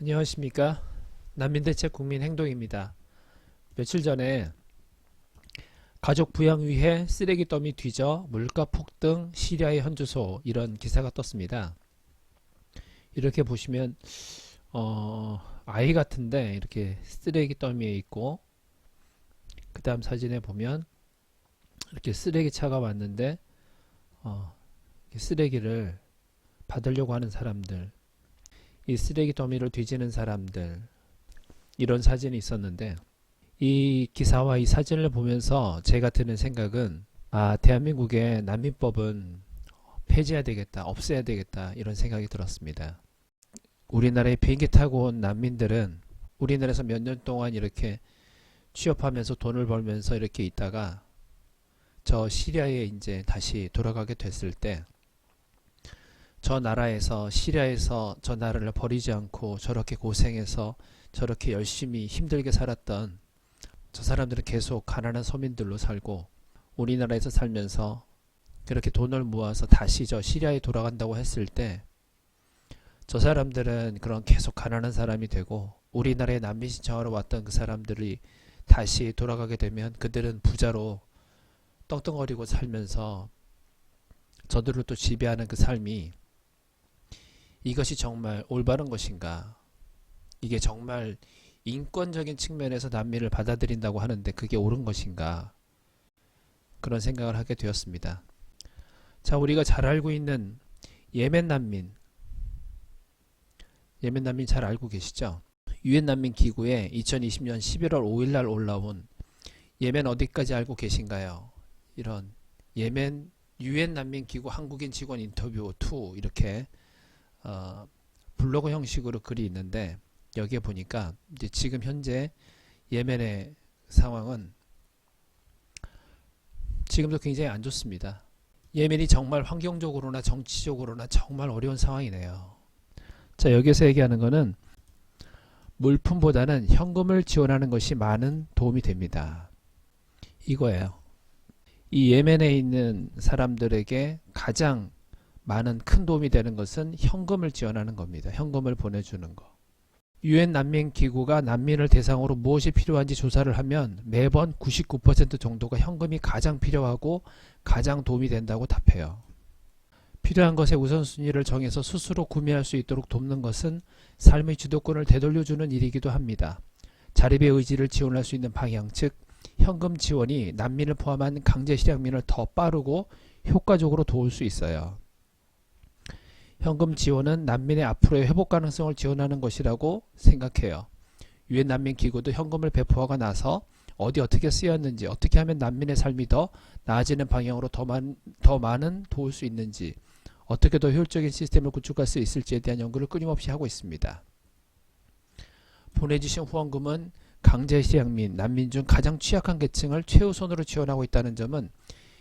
안녕하십니까. 난민대책 국민행동입니다. 며칠 전에 가족 부양 위해 쓰레기 더미 뒤져 물가 폭등 시리아의 현주소 이런 기사가 떴습니다. 이렇게 보시면 아이 같은데 이렇게 쓰레기 더미에 있고, 그 다음 사진에 보면 이렇게 쓰레기차가 왔는데 쓰레기를 받으려고 하는 사람들, 이 쓰레기 더미를 뒤지는 사람들, 이런 사진이 있었는데, 이 기사와 이 사진을 보면서 제가 드는 생각은, 대한민국의 난민법은 폐지해야 되겠다, 없애야 되겠다, 이런 생각이 들었습니다. 우리나라에 비행기 타고 온 난민들은 우리나라에서 몇 년 동안 이렇게 취업하면서 돈을 벌면서 이렇게 있다가 저 시리아에 이제 다시 돌아가게 됐을 때, 저 나라에서, 시리아에서 저 나라를 버리지 않고 저렇게 고생해서 저렇게 열심히 힘들게 살았던 저 사람들은 계속 가난한 서민들로 살고, 우리나라에서 살면서 그렇게 돈을 모아서 다시 저 시리아에 돌아간다고 했을 때, 저 사람들은 그런 계속 가난한 사람이 되고, 우리나라에 난민 신청하러 왔던 그 사람들이 다시 돌아가게 되면 그들은 부자로 떵떵거리고 살면서 저들을 또 지배하는 그 삶이, 이것이 정말 올바른 것인가? 이게 정말 인권적인 측면에서 난민을 받아들인다고 하는데 그게 옳은 것인가? 그런 생각을 하게 되었습니다. 자, 우리가 잘 알고 있는 예멘 난민, 예멘 난민 잘 알고 계시죠? 유엔 난민 기구에 2020년 11월 5일 날 올라온 예멘 어디까지 알고 계신가요? 이런 예멘 유엔 난민 기구 한국인 직원 인터뷰 2, 이렇게 블로그 형식으로 글이 있는데, 여기에 보니까 이제 지금 현재 예멘의 상황은 지금도 굉장히 안 좋습니다. 예멘이 정말 환경적으로나 정치적으로나 정말 어려운 상황이네요. 자, 여기서 얘기하는 거는 물품보다는 현금을 지원하는 것이 많은 도움이 됩니다. 이거예요. 이 예멘에 있는 사람들에게 가장 많은 큰 도움이 되는 것은 현금을 지원하는 겁니다. 현금을 보내주는 거. 유엔 난민 기구가 난민을 대상으로 무엇이 필요한지 조사를 하면 매번 99% 정도가 현금이 가장 필요하고 가장 도움이 된다고 답해요. 필요한 것의 우선순위를 정해서 스스로 구매할 수 있도록 돕는 것은 삶의 주도권을 되돌려주는 일이기도 합니다. 자립의 의지를 지원할 수 있는 방향, 즉 현금 지원이 난민을 포함한 강제 실향민을 더 빠르고 효과적으로 도울 수 있어요. 현금 지원은 난민의 앞으로의 회복 가능성을 지원하는 것이라고 생각해요. 유엔 난민 기구도 현금을 배포하고 나서 어떻게 쓰였는지, 어떻게 하면 난민의 삶이 더 나아지는 방향으로 더 많은 도울 수 있는지, 어떻게 더 효율적인 시스템을 구축할 수 있을지에 대한 연구를 끊임없이 하고 있습니다. 보내주신 후원금은 강제 실향민, 난민 중 가장 취약한 계층을 최우선으로 지원하고 있다는 점은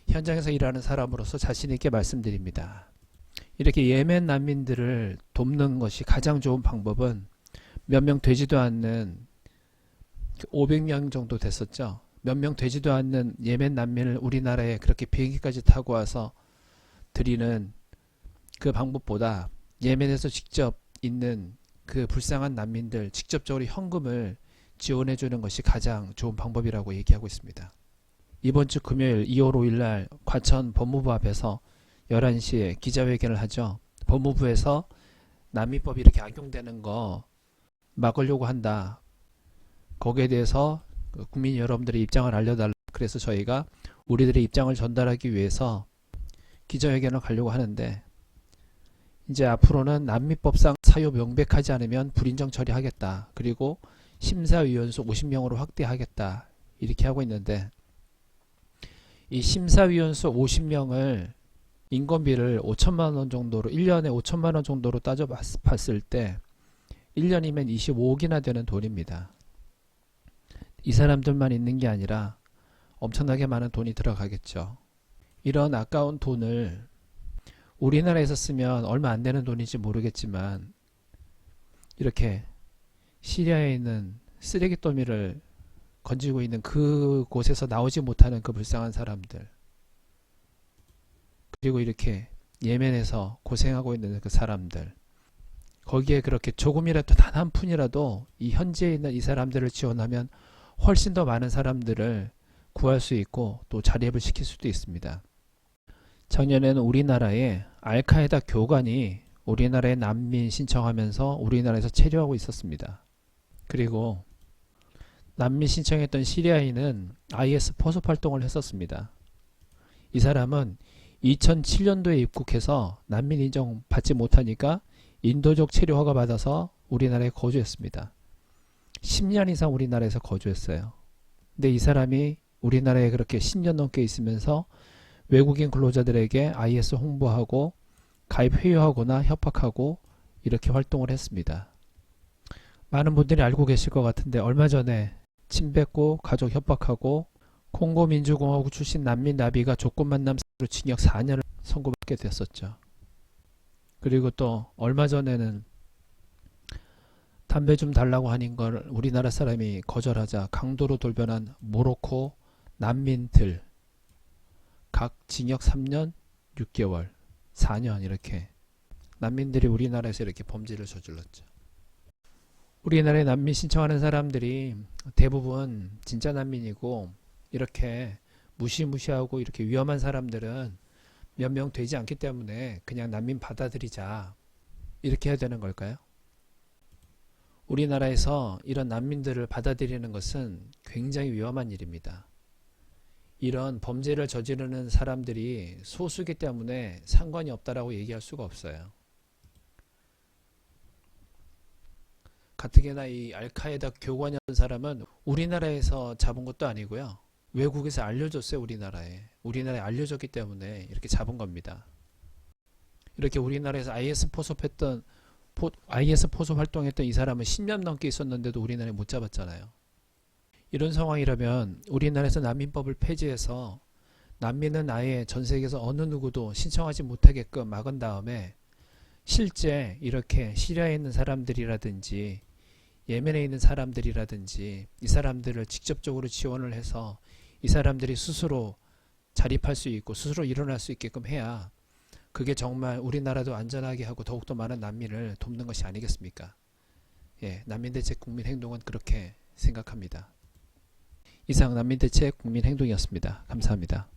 현장에서 일하는 사람으로서 자신 있게 말씀드립니다. 이렇게 예멘 난민들을 돕는 것이 가장 좋은 방법은, 몇 명 되지도 않는 500명 정도 됐었죠. 몇 명 되지도 않는 예멘 난민을 우리나라에 그렇게 비행기까지 타고 와서 드리는 그 방법보다 예멘에서 직접 있는 그 불쌍한 난민들 직접적으로 현금을 지원해 주는 것이 가장 좋은 방법이라고 얘기하고 있습니다. 이번 주 금요일 2월 5일 날 과천 법무부 앞에서 11시에 기자회견을 하죠. 법무부에서 난민법이 이렇게 악용되는 거 막으려고 한다. 거기에 대해서 국민 여러분들의 입장을 알려달라. 그래서 저희가 우리들의 입장을 전달하기 위해서 기자회견을 가려고 하는데, 이제 앞으로는 난민법상 사유 명백하지 않으면 불인정 처리하겠다. 그리고 심사위원수 50명으로 확대하겠다. 이렇게 하고 있는데, 이 심사위원수 50명을 인건비를 5천만 원 정도로, 1년에 5천만 원 정도로 따져봤을 때 1년이면 25억이나 되는 돈입니다. 이 사람들만 있는 게 아니라 엄청나게 많은 돈이 들어가겠죠. 이런 아까운 돈을 우리나라에서 쓰면 얼마 안 되는 돈인지 모르겠지만, 이렇게 시리아에 있는 쓰레기 더미를 건지고 있는 그곳에서 나오지 못하는 그 불쌍한 사람들, 그리고 이렇게 예멘에서 고생하고 있는 그 사람들, 거기에 그렇게 조금이라도 단 한 푼이라도 이 현지에 있는 이 사람들을 지원하면 훨씬 더 많은 사람들을 구할 수 있고 또 자립을 시킬 수도 있습니다. 작년에는 우리나라에 알카에다 교관이 우리나라에 난민 신청하면서 우리나라에서 체류하고 있었습니다. 그리고 난민 신청했던 시리아인은 IS 포섭 활동을 했었습니다. 이 사람은 2007년도에 입국해서 난민 인정 받지 못하니까 인도적 체류 허가 받아서 우리나라에 거주했습니다. 10년 이상 우리나라에서 거주했어요. 근데 이 사람이 우리나라에 그렇게 10년 넘게 있으면서 외국인 근로자들에게 IS 홍보하고 가입 회유하거나 협박하고 이렇게 활동을 했습니다. 많은 분들이 알고 계실 것 같은데 얼마 전에 침뱉고 가족 협박하고 콩고 민주공화국 출신 난민 나비가 조건만 남사로 징역 4년을 선고받게 됐었죠. 그리고 또 얼마 전에는 담배 좀 달라고 하는 걸 우리나라 사람이 거절하자 강도로 돌변한 모로코 난민들 각 징역 3년 6개월 4년 이렇게 난민들이 우리나라에서 이렇게 범죄를 저질렀죠. 우리나라에 난민 신청하는 사람들이 대부분 진짜 난민이고 이렇게 무시무시하고 이렇게 위험한 사람들은 몇 명 되지 않기 때문에 그냥 난민 받아들이자 이렇게 해야 되는 걸까요? 우리나라에서 이런 난민들을 받아들이는 것은 굉장히 위험한 일입니다. 이런 범죄를 저지르는 사람들이 소수이기 때문에 상관이 없다라고 얘기할 수가 없어요. 가뜩이나 이 알카에다 교관이었던 사람은 우리나라에서 잡은 것도 아니고요. 외국에서 알려줬어요. 우리나라에 알려졌기 때문에 이렇게 잡은 겁니다. 이렇게 우리나라에서 IS 포섭 활동했던 이 사람은 10년 넘게 있었는데도 우리나라에 못 잡았잖아요. 이런 상황이라면 우리나라에서 난민법을 폐지해서 난민은 아예 전 세계에서 어느 누구도 신청하지 못하게끔 막은 다음에 실제 이렇게 시리아에 있는 사람들이라든지 예멘에 있는 사람들이라든지 이 사람들을 직접적으로 지원을 해서 이 사람들이 스스로 자립할 수 있고 스스로 일어날 수 있게끔 해야 그게 정말 우리나라도 안전하게 하고 더욱더 많은 난민을 돕는 것이 아니겠습니까? 예, 난민대책 국민행동은 그렇게 생각합니다. 이상 난민대책 국민행동이었습니다. 감사합니다.